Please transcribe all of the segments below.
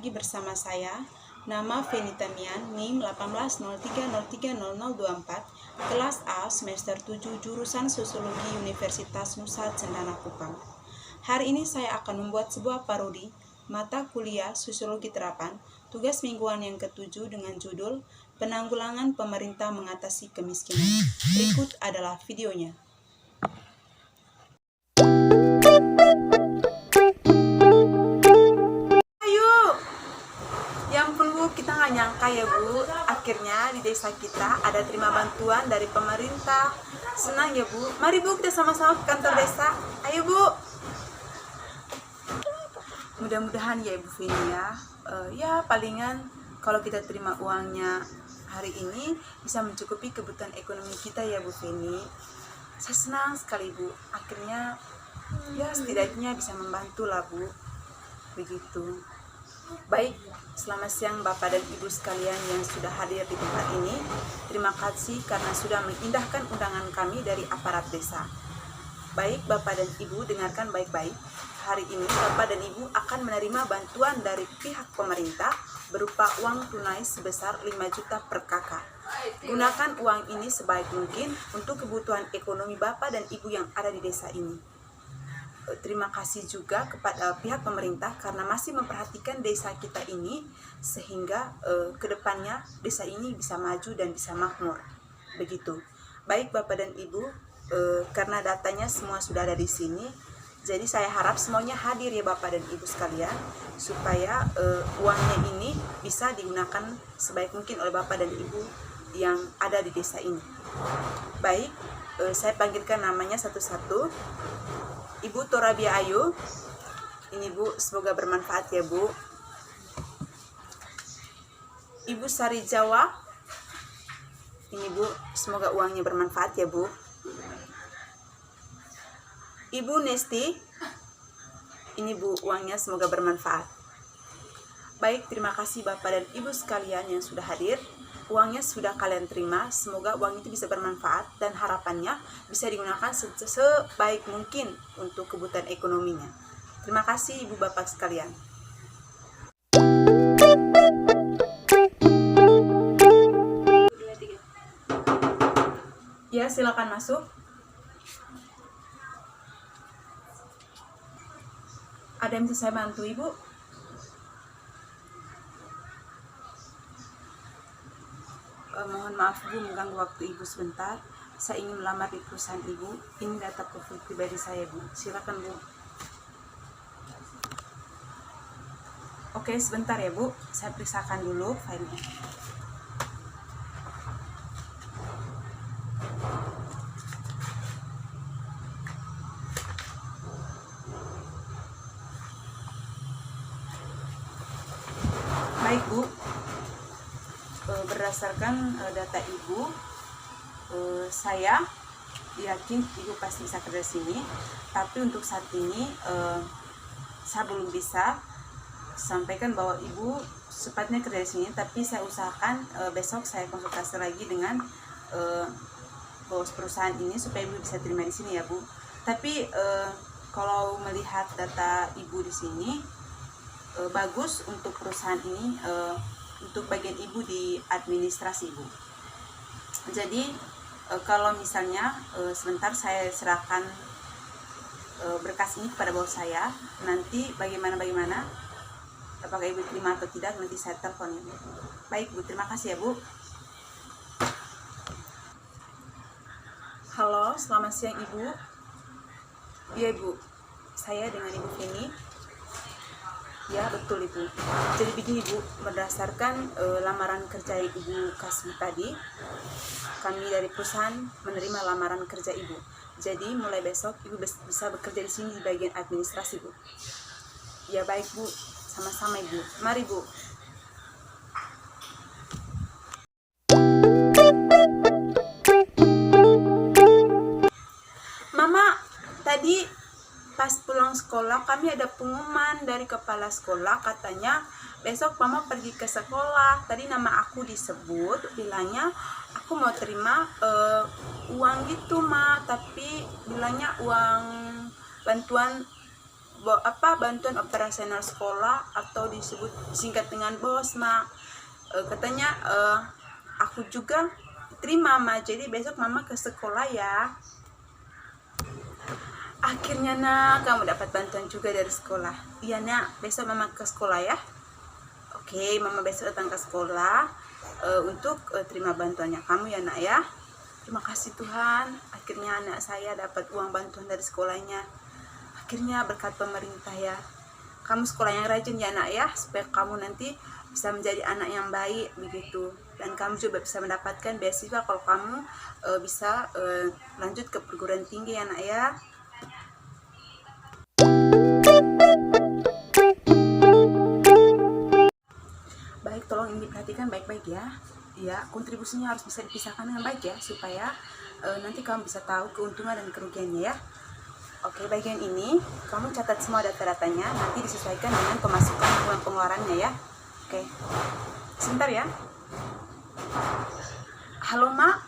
lagi bersama saya. Nama Feni Tamian, NIM 1803030024, kelas A semester 7 jurusan Sosiologi Universitas Nusa Cendana Kupang. Hari ini saya akan membuat sebuah parodi mata kuliah Sosiologi Terapan, tugas mingguan yang ke-7 dengan judul Penanggulangan Pemerintah Mengatasi Kemiskinan. Berikut adalah videonya. Kita nggak nyangka ya Bu, akhirnya di desa kita ada terima bantuan dari pemerintah. Senang ya Bu. Mari Bu, kita sama-sama ke kantor desa. Ayo Bu. Mudah-mudahan ya Ibu Feni ya. Ya palingan kalau kita terima uangnya hari ini bisa mencukupi kebutuhan ekonomi kita ya Bu Feni. Saya senang sekali Bu. Akhirnya ya setidaknya bisa membantu lah Bu. Begitu. Baik, selamat siang Bapak dan Ibu sekalian yang sudah hadir di tempat ini. Terima kasih karena sudah mengindahkan undangan kami dari aparat desa. Baik Bapak dan Ibu, dengarkan baik-baik. Hari ini Bapak dan Ibu akan menerima bantuan dari pihak pemerintah berupa uang tunai sebesar 5 juta per kakak. Gunakan uang ini sebaik mungkin untuk kebutuhan ekonomi Bapak dan Ibu yang ada di desa ini. Terima kasih juga kepada pihak pemerintah karena masih memperhatikan desa kita ini sehingga kedepannya desa ini bisa maju dan bisa makmur. Begitu. Baik Bapak dan Ibu, karena datanya semua sudah ada di sini, jadi saya harap semuanya hadir ya Bapak dan Ibu sekalian supaya uangnya ini bisa digunakan sebaik mungkin oleh Bapak dan Ibu yang ada di desa ini. Baik, saya panggilkan namanya satu-satu. Ibu Torabia Ayu, ini Bu, semoga bermanfaat ya Bu. Ibu Sari Jawa, ini Bu, semoga uangnya bermanfaat ya Bu. Ibu Nesti, ini Bu, uangnya semoga bermanfaat. Baik, terima kasih Bapak dan Ibu sekalian yang sudah hadir. Uangnya sudah kalian terima, semoga uang itu bisa bermanfaat dan harapannya bisa digunakan sebaik mungkin untuk kebutuhan ekonominya. Terima kasih Ibu Bapak sekalian. Ya, silakan masuk. Ada yang bisa saya bantu Ibu? Mohon maaf Bu, mengganggu waktu Ibu sebentar. Saya ingin melamar di perusahaan Ibu. Ini data profil pribadi saya Bu. Silakan Bu. Oke, sebentar ya Bu. Saya periksakan dulu filenya. Baik Bu. Berdasarkan data Ibu, saya yakin Ibu pasti bisa kerja sini. Tapi untuk saat ini saya belum bisa sampaikan bahwa Ibu sepatutnya kerja di sini. Tapi saya usahakan besok saya konsultasi lagi dengan bos perusahaan ini supaya Ibu bisa terima di sini ya Bu. Tapi kalau melihat data Ibu di sini bagus untuk perusahaan ini. Untuk bagian Ibu di administrasi Ibu. Jadi kalau misalnya sebentar saya serahkan berkas ini kepada bos saya, nanti bagaimana apakah Ibu terima atau tidak nanti saya telepon ya Bu. Baik Bu, terima kasih ya Bu. Halo, selamat siang Ibu. Iya Ibu, saya dengan Ibu Feni. Ya betul Ibu. Jadi begini Bu, berdasarkan lamaran kerja yang Ibu kasih tadi, kami dari perusahaan menerima lamaran kerja Ibu. Jadi mulai besok Ibu bisa bekerja di sini di bagian administrasi Bu. Ya baik Bu, sama-sama Ibu. Mari Bu. Mama, tadi pas pulang sekolah kami ada pengumuman dari kepala sekolah, katanya besok Mama pergi ke sekolah. Tadi nama aku disebut, bilangnya aku mau terima uang gitu Ma, tapi bilangnya uang bantuan bantuan operasional sekolah atau disingkat dengan BOS, Mak. Katanya aku juga terima, Mak. Jadi besok Mama ke sekolah ya. Akhirnya nak, kamu dapat bantuan juga dari sekolah. Iya nak, besok Mama ke sekolah ya. Oke, Mama besok datang ke sekolah untuk terima bantuannya kamu ya nak ya. Terima kasih Tuhan, akhirnya anak saya dapat uang bantuan dari sekolahnya. Akhirnya berkat pemerintah ya. Kamu sekolah yang rajin ya nak ya, supaya kamu nanti bisa menjadi anak yang baik begitu. Dan kamu juga bisa mendapatkan beasiswa kalau kamu bisa lanjut ke perguruan tinggi ya nak ya. Baik, tolong ini diperhatikan baik-baik ya. Ya, kontribusinya harus bisa dipisahkan dengan baik ya, supaya nanti kamu bisa tahu keuntungan dan kerugiannya ya. Oke, bagian ini kamu catat semua data-datanya, nanti disesuaikan dengan pemasukan dan pengeluarannya ya. Oke, sebentar ya. Halo Mak.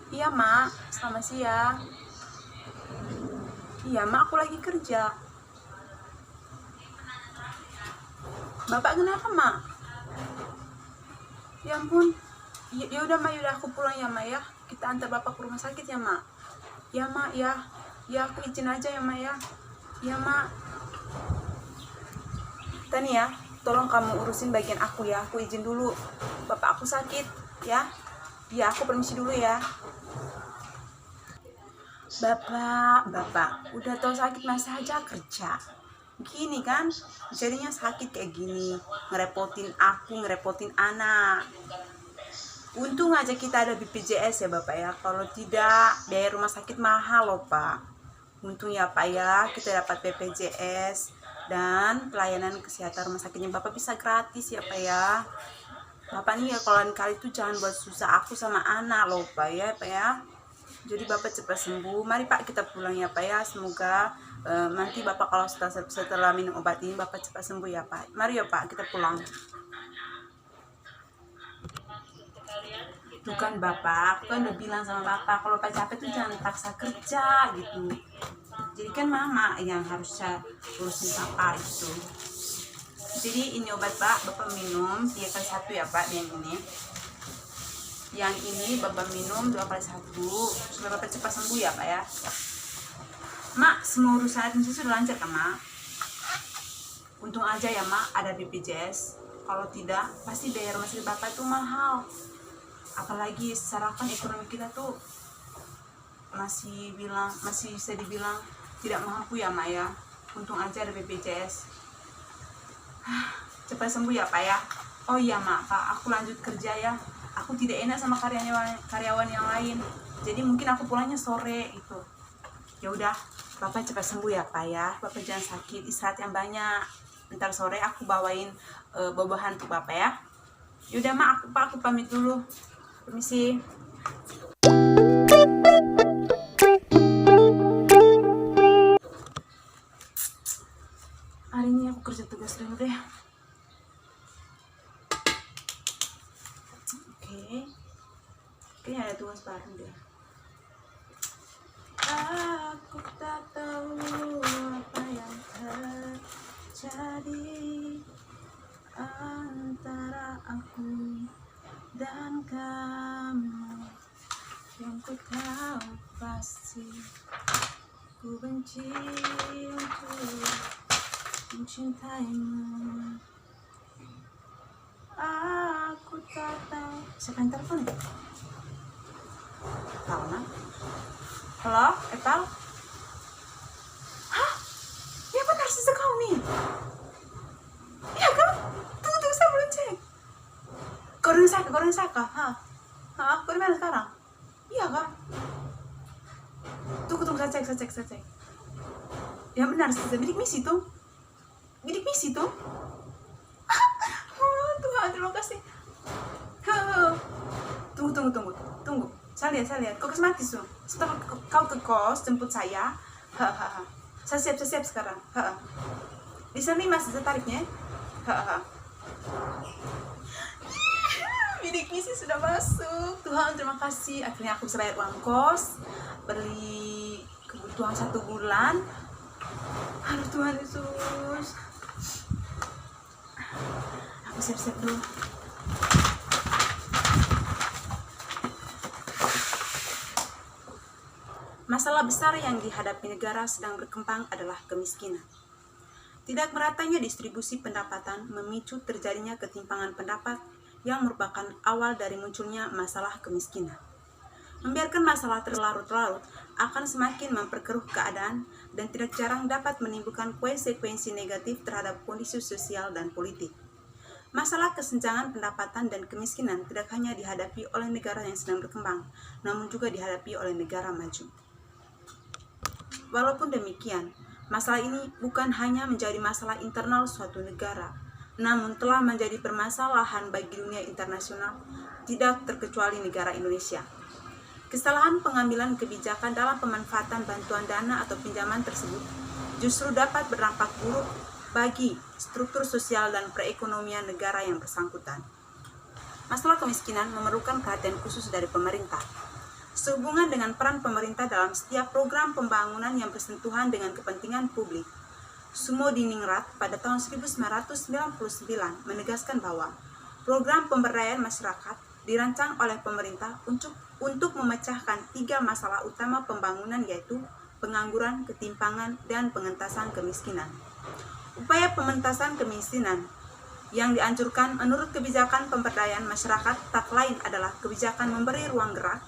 Iya Mak, selamat siang. Iya Mak, aku lagi kerja. Bapak kenapa Mak? Ya ampun, ya udah Mak, yaudah aku pulang ya Mak ya. Kita antar Bapak ke rumah sakit ya Mak. Ya Mak ya, ya aku izin aja ya Mak ya. Ya Mak. Tani ya, tolong kamu urusin bagian aku ya. Aku izin dulu, Bapak aku sakit ya. Ya aku permisi dulu ya. Bapak, udah tau sakit masa aja kerja. Gini kan, jadinya sakit kayak gini, ngerepotin aku, ngerepotin anak. Untung aja kita ada BPJS ya Bapak ya. Kalau tidak, biaya rumah sakit mahal loh Pak. Untung ya Pak ya, kita dapat BPJS dan pelayanan kesehatan rumah sakitnya Bapak bisa gratis ya Pak ya. Bapak nih ya kalau lain kali itu jangan buat susah aku sama anak loh Pak ya Pak ya. Jadi Bapak cepat sembuh. Mari Pak kita pulang ya Pak ya. Semoga nanti Bapak kalau setelah minum obat ini Bapak cepat sembuh ya Pak. Mari ya Pak kita pulang. Tuh kan Bapak, aku kan udah bilang sama Bapak kalau Pak capek tuh jangan paksa kerja gitu. Jadi kan Mama yang harusnya urusin Bapak itu. Jadi ini obat Pak, Bapak minum 3 kali 1 ya Pak, yang ini. Yang ini Bapak minum 2 kali 1 supaya Bapak cepat sembuh ya Pak ya. Mak, semua urusan administrasi sudah lancar kan Mak? Untung aja ya Mak ada BPJS. Kalau tidak pasti biaya rumah sakit Bapak itu mahal. Apalagi secara kan ekonomi kita tuh masih bisa dibilang tidak mampu ya Mak ya. Untung aja ada BPJS. Cepat sembuh ya Pak ya. Oh iya Mak, Pak aku lanjut kerja ya. Aku tidak enak sama karyawan yang lain. Jadi mungkin aku pulangnya sore itu. Ya udah, Bapak cepat sembuh ya Pak ya. Bapak jangan sakit, istirahat yang banyak. Ntar sore aku bawain buah-buahan untuk Bapak ya. Yaudah Mak, aku pamit dulu. Permisi. Hari ini aku kerja tugas dulu deh. Oke. Kayaknya ada tugas baru deh. Aku tak tahu apa yang terjadi antara aku dan kamu. Yang ku tahu pasti ku benci untuk mencintaimu. Aku tak tahu. Siapa yang telepon? Tahu nah? Halo, Etal? Hah? Ya benar sih kau nih. Iya kan? Tunggu saya belum cek. Goreng saka. Hah? Kau di mana sekarang? Iya kan? Tunggu saya cek. Ya benar sih, bidik misi tuh. Tuhan, terima kasih. Tunggu. Saya lihat. Kau mati tuh. Setelah kau ke kos jemput saya. Saya siap sekarang. Di sana masih tarifnya. Bidik misi sudah masuk. Tuhan, terima kasih. Akhirnya aku bisa bayar uang kos, beli kebutuhan 1 bulan. Halo Tuhan Yesus. Aku siap-siap dulu. Masalah besar yang dihadapi negara sedang berkembang adalah kemiskinan. Tidak meratanya distribusi pendapatan memicu terjadinya ketimpangan pendapat yang merupakan awal dari munculnya masalah kemiskinan. Membiarkan masalah terlarut-larut akan semakin memperkeruh keadaan dan tidak jarang dapat menimbulkan konsekuensi negatif terhadap kondisi sosial dan politik. Masalah kesenjangan pendapatan dan kemiskinan tidak hanya dihadapi oleh negara yang sedang berkembang, namun juga dihadapi oleh negara maju. Walaupun demikian, masalah ini bukan hanya menjadi masalah internal suatu negara, namun telah menjadi permasalahan bagi dunia internasional, tidak terkecuali negara Indonesia. Kesalahan pengambilan kebijakan dalam pemanfaatan bantuan dana atau pinjaman tersebut justru dapat berdampak buruk bagi struktur sosial dan perekonomian negara yang bersangkutan. Masalah kemiskinan memerlukan perhatian khusus dari pemerintah. Sehubungan dengan peran pemerintah dalam setiap program pembangunan yang bersentuhan dengan kepentingan publik, Sumo Diningrat pada tahun 1999 menegaskan bahwa program pemberdayaan masyarakat dirancang oleh pemerintah untuk memecahkan 3 masalah utama pembangunan, yaitu pengangguran, ketimpangan, dan pengentasan kemiskinan. Upaya pengentasan kemiskinan yang dianjurkan menurut kebijakan pemberdayaan masyarakat tak lain adalah kebijakan memberi ruang gerak,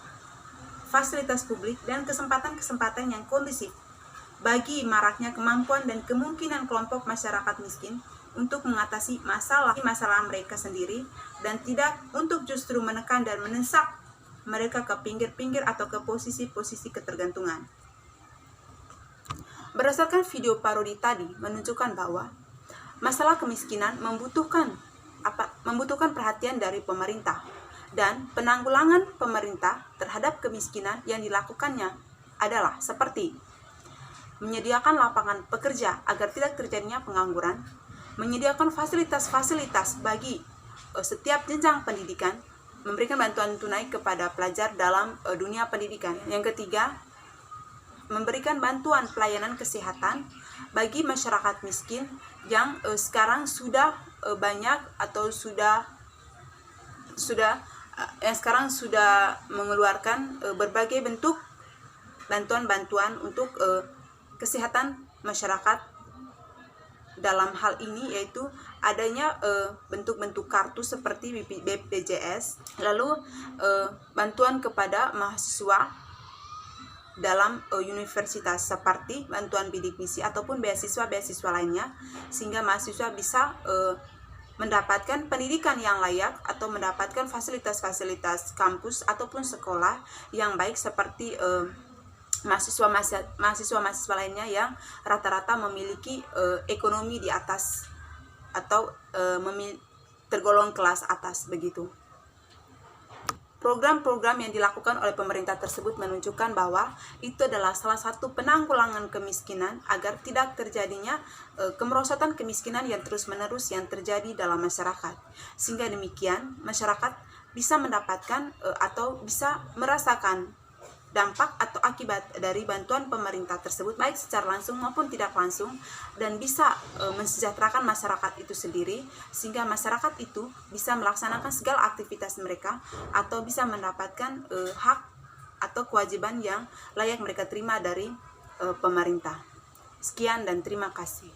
fasilitas publik, dan kesempatan-kesempatan yang kondusif bagi maraknya kemampuan dan kemungkinan kelompok masyarakat miskin untuk mengatasi masalah mereka sendiri dan tidak untuk justru menekan dan mendesak mereka ke pinggir-pinggir atau ke posisi-posisi ketergantungan. Berdasarkan video parodi tadi menunjukkan bahwa masalah kemiskinan membutuhkan perhatian dari pemerintah, dan penanggulangan pemerintah terhadap kemiskinan yang dilakukannya adalah seperti menyediakan lapangan pekerja agar tidak terjadinya pengangguran, menyediakan fasilitas-fasilitas bagi setiap jenjang pendidikan, memberikan bantuan tunai kepada pelajar dalam dunia pendidikan. Yang ketiga, memberikan bantuan pelayanan kesehatan bagi masyarakat miskin yang sekarang sudah banyak atau sekarang sudah mengeluarkan berbagai bentuk bantuan-bantuan untuk kesehatan masyarakat. Dalam hal ini yaitu adanya bentuk-bentuk kartu seperti BPJS, lalu bantuan kepada mahasiswa dalam universitas seperti bantuan bidik misi ataupun beasiswa-beasiswa lainnya, sehingga mahasiswa bisa mendapatkan pendidikan yang layak atau mendapatkan fasilitas-fasilitas kampus ataupun sekolah yang baik seperti mahasiswa lainnya yang rata-rata memiliki ekonomi di atas atau tergolong kelas atas begitu. Program-program yang dilakukan oleh pemerintah tersebut menunjukkan bahwa itu adalah salah satu penanggulangan kemiskinan agar tidak terjadinya kemerosotan kemiskinan yang terus-menerus yang terjadi dalam masyarakat. Sehingga demikian masyarakat bisa mendapatkan atau bisa merasakan dampak atau akibat dari bantuan pemerintah tersebut baik secara langsung maupun tidak langsung, dan bisa mensejahterakan masyarakat itu sendiri sehingga masyarakat itu bisa melaksanakan segala aktivitas mereka atau bisa mendapatkan hak atau kewajiban yang layak mereka terima dari pemerintah. Sekian dan terima kasih.